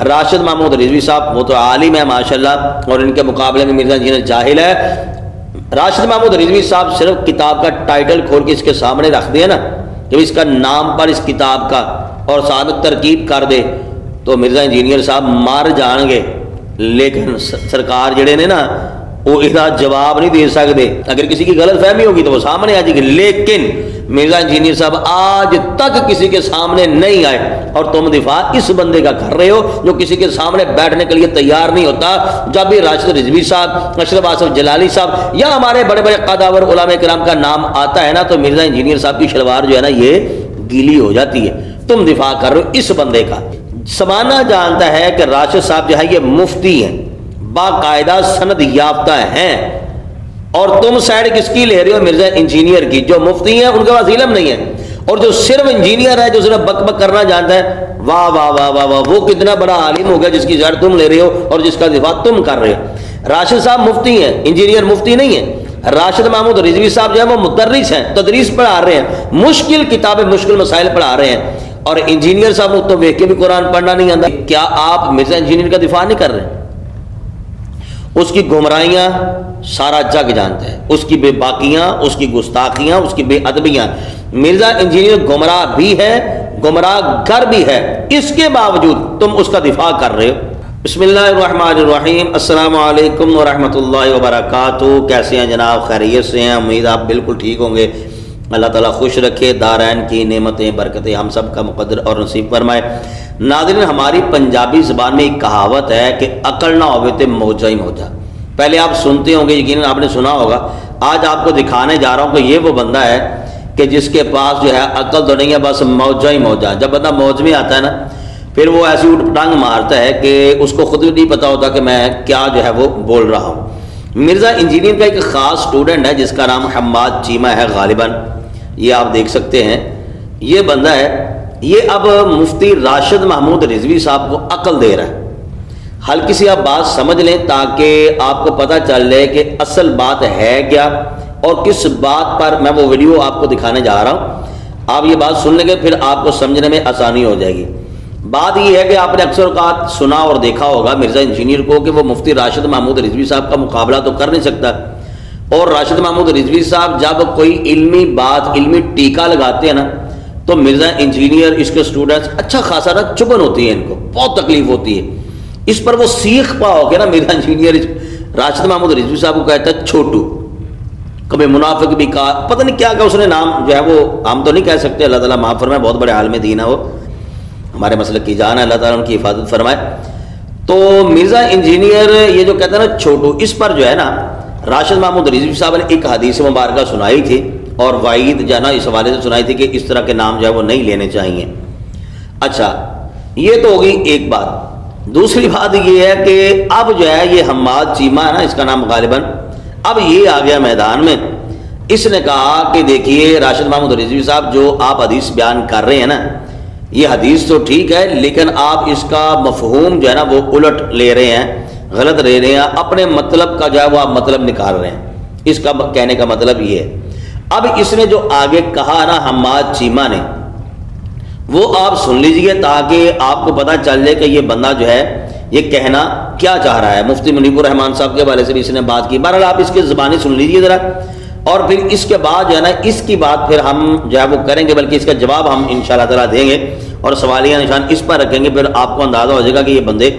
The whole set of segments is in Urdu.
راشد محمود رضوی صاحب وہ تو عالم ہے ماشاءاللہ، اور ان کے مقابلے میں مرزا انجینئر جاہل ہے۔ راشد محمود رضوی صاحب صرف کتاب کا ٹائٹل کھول کے اس کے سامنے رکھ دیا نا، جب اس کا نام پر اس کتاب کا اور ساتھ ترکیب کر دے تو مرزا انجینئر صاحب مار جان گے، لیکن سرکار جڑے نے نا وہ اس کا جواب نہیں دے سکتے۔ اگر کسی کی غلط فہمی ہوگی تو وہ سامنے آ جائے گی، لیکن مرزا انجینئر صاحب آج تک کسی کے سامنے نہیں آئے، اور تم دفاع اس بندے کا کر رہے ہو جو کسی کے سامنے بیٹھنے کے لیے تیار نہیں ہوتا۔ جب بھی راشد رضوی صاحب، اشرف آصف جلالی صاحب یا ہمارے بڑے بڑے قداور علماء کرام کا نام آتا ہے نا تو مرزا انجینئر صاحب کی شلوار جو ہے نا یہ گیلی ہو جاتی ہے۔ تم دفاع کر رہے ہو اس بندے کا۔ زمانہ جانتا ہے کہ راشد صاحب جو ہے یہ مفتی ہیں، باقاعدہ سند یافتہ ہیں، اور تم سائڈ کس کی لے رہے ہو؟ مرزا انجینئر کی۔ جو مفتی ہیں ان کے پاس علم نہیں ہے، اور جو صرف انجینئر ہے جو صرف بک بک کرنا جانتا ہے، واہ واہ واہ واہ واہ، وہ کتنا بڑا عالم ہو گیا جس کی سائڈ تم لے رہے ہو اور جس کا دفاع تم کر رہے ہو۔ راشد صاحب مفتی ہیں، انجینئر مفتی نہیں ہیں۔ راشد محمود رضوی صاحب جو ہے وہ مدرس ہیں، تدریس پڑھا رہے ہیں، مشکل کتابیں مشکل مسائل پڑھا رہے ہیں، اور انجینئر صاحب تو دیکھ کے بھی قرآن پڑھنا نہیں آتا۔ کیا آپ مرزا انجینئر کا دفاع نہیں کر رہے؟ اس کی گمراہیاں سارا جگ جانتا ہے، اس کی بے باکیاں، اس کی گستاخیاں، اس کی بے ادبیاں۔ مرزا انجینئر گمراہ بھی ہے، گمراہ گر بھی ہے، اس کے باوجود تم اس کا دفاع کر رہے ہو۔ بسم اللہ الرحمن الرحیم۔ السلام علیکم ورحمۃ اللہ وبرکاتہ۔ کیسے ہیں جناب؟ خیریت سے ہیں؟ امید آپ بالکل ٹھیک ہوں گے۔ اللہ تعالیٰ خوش رکھے، دارین کی نعمتیں برکتیں ہم سب کا مقدر اور نصیب فرمائے۔ ناظرین، ہماری پنجابی زبان میں ایک کہاوت ہے کہ عقل نہ ہوئے تے موجہ ہی موجہ۔ پہلے آپ سنتے ہوں گے، یقیناً آپ نے سنا ہوگا۔ آج آپ کو دکھانے جا رہا ہوں کہ یہ وہ بندہ ہے کہ جس کے پاس جو ہے عقل تو نہیں ہے، بس موجہ ہی موجہ۔ جب بندہ موج میں آتا ہے نا پھر وہ ایسی اٹھ پٹانگ مارتا ہے کہ اس کو خود بھی نہیں پتا ہوتا کہ میں کیا جو ہے وہ بول رہا ہوں۔ مرزا انجینئر کا ایک خاص سٹوڈنٹ ہے جس کا نام حماد چیمہ ہے غالباً، یہ آپ دیکھ سکتے ہیں۔ یہ بندہ ہے، یہ اب مفتی راشد محمود رضوی صاحب کو عقل دے رہا ہے۔ ہلکی سی آپ بات سمجھ لیں تاکہ آپ کو پتہ چل جائے کہ اصل بات ہے کیا اور کس بات پر میں وہ ویڈیو آپ کو دکھانے جا رہا ہوں۔ آپ یہ بات سن لیں گے پھر آپ کو سمجھنے میں آسانی ہو جائے گی۔ بات یہ ہے کہ آپ نے اکثر اوقات سنا اور دیکھا ہوگا مرزا انجینئر کو کہ وہ مفتی راشد محمود رضوی صاحب کا مقابلہ تو کر نہیں سکتا، اور راشد محمود رضوی صاحب جب کوئی علمی بات، علمی ٹیکہ لگاتے ہیں نا تو مرزا انجینئر، اس کے سٹوڈنٹس اچھا خاصا نا چبن ہوتی ہے، ان کو بہت تکلیف ہوتی ہے۔ اس پر وہ سیکھ پاؤ گے نا، مرزا انجینئر راشد محمود رضوی صاحب کو کہتا ہے چھوٹو، کبھی منافق بھی کہا، پتہ نہیں کیا اس نے نام جو ہے وہ ہم تو نہیں کہہ سکتے، اللہ تعالیٰ معاف فرمائے، بہت بڑے عالم دین ہے وہ، ہمارے مسلک کی جان ہے، اللہ تعالیٰ ان کی حفاظت فرمائے۔ تو مرزا انجینئر یہ جو کہتا ہے نا چھوٹو، اس پر جو ہے نا راشد محمود رضوی صاحب نے ایک حدیث مبارکہ سنائی تھی اور وعید جو ہے نا اس حوالے سے سنائی تھی کہ اس طرح کے نام جو ہے وہ نہیں لینے چاہیے۔ اچھا، یہ تو ہوگی ایک بات۔ دوسری بات یہ ہے کہ اب جو ہے یہ حماد چیمہ ہے نا، اس کا نام غالباً، اب یہ آ گیا میدان میں۔ اس نے کہا کہ دیکھیے راشد محمود رضوی صاحب جو آپ حدیث بیان کر رہے ہیں نا، یہ حدیث تو ٹھیک ہے لیکن آپ اس کا مفہوم جو ہے نا وہ الٹ لے رہے ہیں، غلط لے رہے ہیں، اپنے مطلب کا جو ہے وہ آپ مطلب نکال رہے ہیں۔ اس کا کہنے کا مطلب یہ ہے۔ اب اس نے جو آگے کہا نا حماد چیمہ نے، وہ آپ سن لیجئے تاکہ آپ کو پتہ چل جائے کہ یہ بندہ جو ہے یہ کہنا کیا چاہ رہا ہے۔ مفتی منیب الرحمان صاحب کے حوالے سے بھی اس نے بات کی، بہرحال آپ اس کی زبانی سن لیجئے ذرا، اور پھر اس کے بعد جو ہے نا اس کی بات پھر ہم جو ہے وہ کریں گے، بلکہ اس کا جواب ہم انشاءاللہ تعالیٰ دیں گے اور سوالیہ نشان اس پر رکھیں گے۔ پھر آپ کو اندازہ ہو جائے گا کہ یہ بندے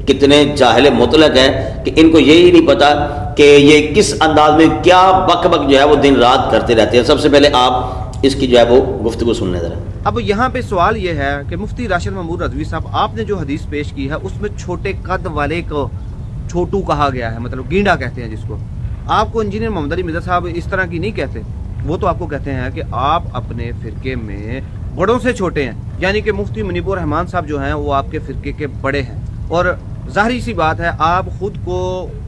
کتنے جاہل مطلق ہیں کہ ان کو یہی نہیں پتا کہ یہ کس انداز میں کیا بک بک جو ہے وہ دن رات کرتے رہتے ہیں۔ سب سے پہلے آپ اس کی جو ہے وہ گفتگو سننے ذرا۔ اب یہاں پہ سوال یہ ہے کہ مفتی راشد محمود رضوی صاحب، آپ نے جو حدیث پیش کی ہے اس میں چھوٹے قد والے کو چھوٹو کہا گیا ہے، مطلب گینڈا کہتے ہیں جس کو۔ آپ کو انجینئر محمد علی مرزا صاحب اس طرح کی نہیں کہتے، وہ تو آپ کو کہتے ہیں کہ آپ اپنے فرقے میں بڑوں سے چھوٹے ہیں، یعنی کہ مفتی منیب الرحمان صاحب جو ہیں وہ آپ کے فرقے کے بڑے ہیں، اور ظاہری سی بات ہے آپ خود کو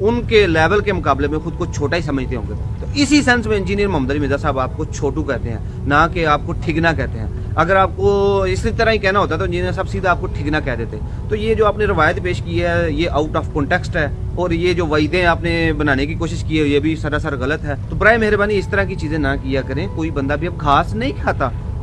ان کے لیول کے مقابلے میں خود کو چھوٹا ہی سمجھتے ہوں گے۔ تو اسی سینس میں انجینئر محمد علی مرزا صاحب آپ کو چھوٹو کہتے ہیں، نہ کہ آپ کو ٹھگنا کہتے ہیں۔ اگر آپ کو اسی طرح ہی کہنا ہوتا تو انجینئر صاحب سیدھا آپ کو ٹھگنا کہہ دیتے۔ تو یہ جو آپ نے روایت پیش کی ہے یہ آؤٹ آف کانٹیکسٹ ہے، اور یہ جو وعیدیں آپ نے بنانے کی کوشش کی ہے یہ بھی سراسر غلط ہے۔ تو برائے مہربانی اس طرح کی چیزیں نہ کیا کریں۔ کوئی بندہ بھی اب گھاس نہیں کھاتا،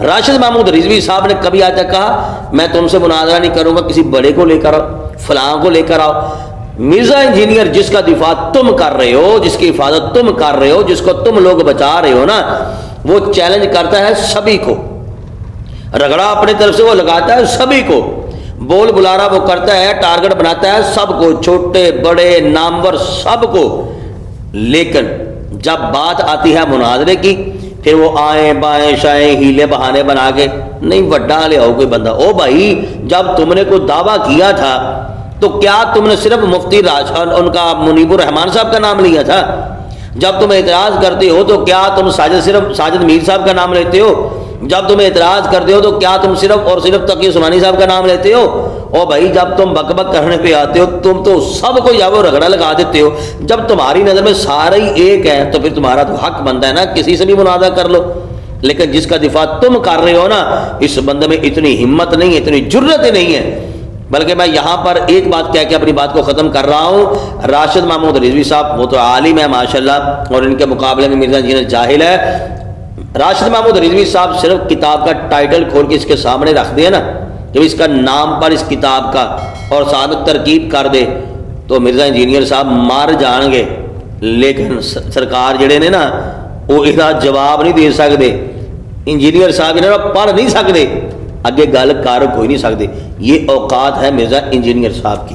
راشد محمود رضوی صاحب نے کبھی آج تک کہا میں تم سے مناظرہ نہیں کروں گا، کسی بڑے کو لے کر آؤ، فلاں کو لے کر آؤ؟ مرزا انجینئر جس کا دفاع تم کر رہے ہو، جس کی حفاظت تم کر رہے ہو، جس کو تم لوگ بچا رہے ہو نا، وہ چیلنج کرتا ہے سبھی کو، رگڑا اپنی طرف سے وہ لگاتا ہے سبھی کو، بول بلارا وہ کرتا ہے، ٹارگٹ بناتا ہے سب کو، چھوٹے بڑے نامور سب کو، لیکن جب بات آتی ہے مناظرے کی پھر وہ آئیں بائیں شائیں ہیلے بہانے بنا کے نہیں وڈا لے آؤ کوئی بندہ۔ او بھائی جب تم نے کوئی دعویٰ کیا تھا تو کیا تم نے صرف مفتی ان کا منیب الرحمان صاحب کا نام لیا تھا؟ جب تم اعتراض کرتے ہو تو کیا تم صرف ساجد میر صاحب کا نام لیتے ہو؟ جب تم اعتراض کرتے ہو تو کیا تم صرف اور صرف تقی عثمانی صاحب کا نام لیتے ہو؟ او بھائی جب تم بک بک کرنے پہ آتے ہو تم تو سب کو یا وہ رگڑا لگا دیتے ہو۔ جب تمہاری نظر میں سارے ہی ایک ہے تو پھر تمہارا تو حق بنتا ہے نا کسی سے بھی منازعہ کر لو، لیکن جس کا دفاع تم کر رہے ہو نا اس بندے میں اتنی ہمت نہیں ہے، اتنی جرت نہیں ہے۔ بلکہ میں یہاں پر ایک بات کہہ کے اپنی بات کو ختم کر رہا ہوں، راشد محمود رضوی صاحب وہ تو عالم ہے ماشاءاللہ، اور ان کے مقابلے میں مرزا انجینئر جاہل ہے۔ راشد محمود رضوی صاحب صرف کتاب کا ٹائٹل کھول کے اس کے سامنے رکھ دے نا کہ اس کا نام پر اس کتاب کا اور ساتھ ترکیب کر دے تو مرزا انجینئر صاحب مار جان گے، لیکن سرکار جڑے نے نا وہ اس جواب نہیں دے سکتے، انجینئر صاحب انہوں پڑھ نہیں سکتے، اگے گل کر کوئی نہیں سکتے۔ یہ اوقات ہے مرزا انجینئر صاحب کی۔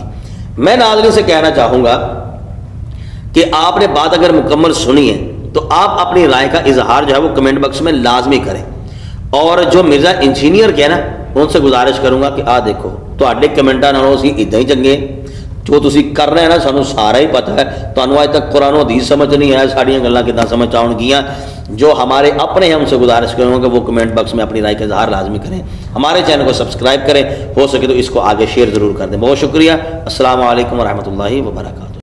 میں ناظرین سے کہنا چاہوں گا کہ آپ نے بات اگر مکمل سنی ہے تو آپ اپنی رائے کا اظہار جو ہے وہ کمنٹ باکس میں لازمی کریں، اور جو مرزا انجینئر کے نا ان سے گزارش کروں گا کہ آ دیکھو تواڈے کمنٹاں نالوں اسی اداں ہی چنگے جو تسی کر رہے ہیں نا، سانوں سارا ہی پتہ ہے، تانوں اج تک قرآن و حدیث سمجھ نہیں آیا، ساڈیاں گلاں کداں سمجھ آؤਣ گیاں۔ جو ہمارے اپنے ہیں ان سے گزارش کروں گا کہ وہ کمنٹ باکس میں اپنی رائے کا اظہار لازمی کریں، ہمارے چینل کو سبسکرائب کریں، ہو سکے تو اس کو آگے شیئر ضرور کر دیں۔ بہت شکریہ، السلام علیکم ورحمۃ اللہ وبرکاتہ۔